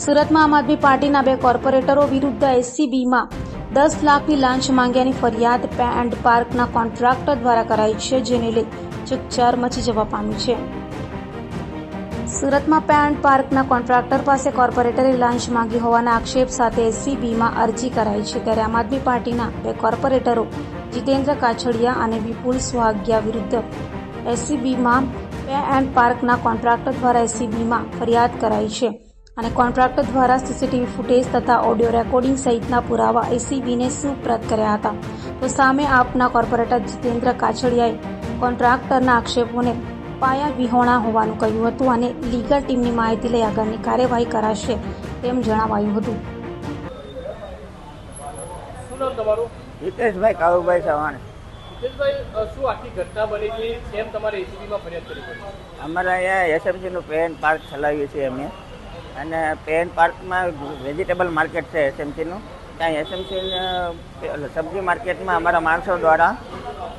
સુરતમાં આમ આદમી પાર્ટીના 2 કોર્પોરેટરો વિરુદ્ધ એસીબીમાં 10 લાખની લાંચ માંગ્યાની ફરિયાદ પે એન્ડ પાર્કના કોન્ટ્રાક્ટર દ્વારા કરાઈ છે, જેને લઈ ચકચાર મચી જવા પામી છે. સુરતમાં પે એન્ડ પાર્કના કોન્ટ્રાક્ટર પાસે કોર્પોરેટરે લાંચ માંગી હોવાના આક્ષેપ સાથે એસીબીમાં અરજી કરાઈ છે. ત્યારે આમ આદમી પાર્ટીના 2 કોર્પોરેટરો જીતેન્દ્ર કાછડિયા અને વિપુલ સુહાગિયા વિરુદ્ધ એસીબીમાં પે એન્ડ પાર્કના કોન્ટ્રાક્ટર દ્વારા એસીબીમાં ફરિયાદ કરાઈ છે અને કોન્ટ્રાક્ટર દ્વારા સીસીટીવી ફૂટેજ તથા ઓડિયો રેકોર્ડિંગ સહિતના પુરાવા એસીબીને સુપ્રત કર્યા હતા. તો સામે આપના કોર્પોરેટર જીતેન્દ્ર કાછડિયાએ કોન્ટ્રાક્ટરના આક્ષેપોને પાયા વિહોણા હોવાનું કહ્યું હતું અને લીગલ ટીમની માહિતી લઈ આગળની કાર્યવાહી કરાશે તેમ જણાવાયું હતું. શું નામ તમારું? હિતેશભાઈ કાળુભાઈ ચૌહાણ. હિતેશભાઈ, શું આખી ઘટના બની હતી? કેમ તમારે એસીબીમાં ફરિયાદ કરી પડી? અમારે અહીંયા એસએમસીનું પે એન્ડ પાર્ક ચલાવીએ છીએ અમે, અને પે એન્ડ પાર્કમાં વેજીટેબલ માર્કેટ છે એસએમસીનું. ત્યાં એસએમસી સબ્જી માર્કેટમાં અમારા માણસો દ્વારા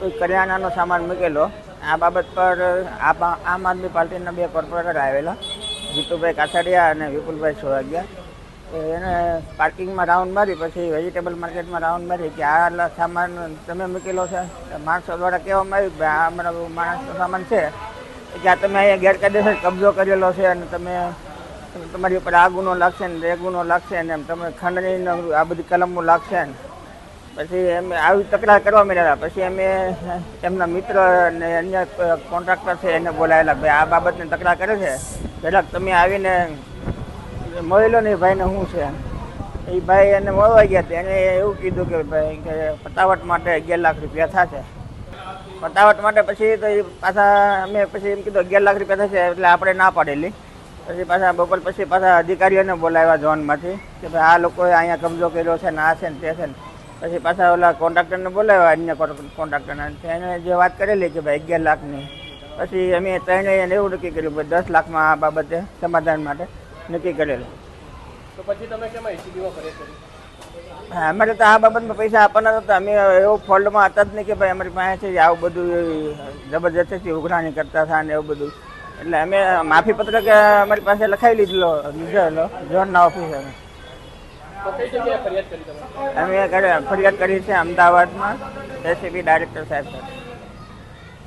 કોઈ કરિયાણાનો સામાન મૂકેલો. આ બાબત પર આમ આદમી પાર્ટીના 2 કોર્પોરેટર આવેલા, જીતુભાઈ કાછડિયા અને વિપુલભાઈ સોહાગિયા. એને પાર્કિંગમાં રાઉન્ડ મારી, પછી વેજીટેબલ માર્કેટમાં રાઉન્ડ મારી કે આ સામાન તમે મૂકેલો છે. માણસો દ્વારા કહેવામાં આવ્યું કે આ અમારા માણસનો સામાન છે, કે આ તમે અહીંયા ગેરકાયદેસર કબજો કરેલો છે અને તમારી ઉપર આ ગુનો લાગશે ને એ ગુનો લાગશે ને એમ તમે ખંડણી આ બધી કલમો લાગશે ને. પછી એમ આવી તકરાર કરવા માંડ્યા. પછી અમે એમના મિત્ર અને અન્ય કોન્ટ્રાક્ટર છે એને બોલાવેલા, ભાઈ આ બાબતની તકરાર કરે છે, જરાક તમે આવીને મળી લો ને એ ભાઈને શું છે. એ ભાઈ એને મળવા ગયા હતા. એને એવું કીધું કે ભાઈ કે પતાવટ માટે 11 લાખ રૂપિયા થશે. પતાવટ માટે પછી તો એ પાછા અમે પછી એમ કીધું 11 લાખ રૂપિયા થશે, એટલે આપણે ના પાડેલી. પછી પાછા બપોર પછી પાછા અધિકારીઓને બોલાવ્યા ઝોનમાંથી કે ભાઈ આ લોકોએ અહીંયા કબજો કર્યો છે ને આ છે ને તે છે ને. પછી પાછા ઓલા કોન્ટ્રાક્ટરને બોલાવ્યા, અન્ય કોન્ટ્રાક્ટરને. એને જે વાત કરેલી કે ભાઈ 11 લાખની. પછી અમે ત્રણેય એવું નક્કી કર્યું ભાઈ 10 લાખમાં આ બાબતે સમાધાન માટે નક્કી કરેલું. તો પછી તમે કેમ એસીબીમાં ફરિયાદ કરી? અમારે તો આ બાબતમાં પૈસા આપવાના હતા. અમે એવું ફોલ્ડમાં હતા જ નહીં કે ભાઈ અમારી પાસે છે આવું બધું જબરજસ્તી ઉઘરાણી કરતા હતા ને એવું બધું. એટલે અમે માફી પત્રક અમારી પાસે લખાવી લીધેલો ઝોનના ઓફિસરે. તો કઈ જગ્યાએ ફરિયાદ કરી તમે? અમે ફરિયાદ કરી છે અમદાવાદમાં એસીબી ડાયરેક્ટર સાહેબ સાથે.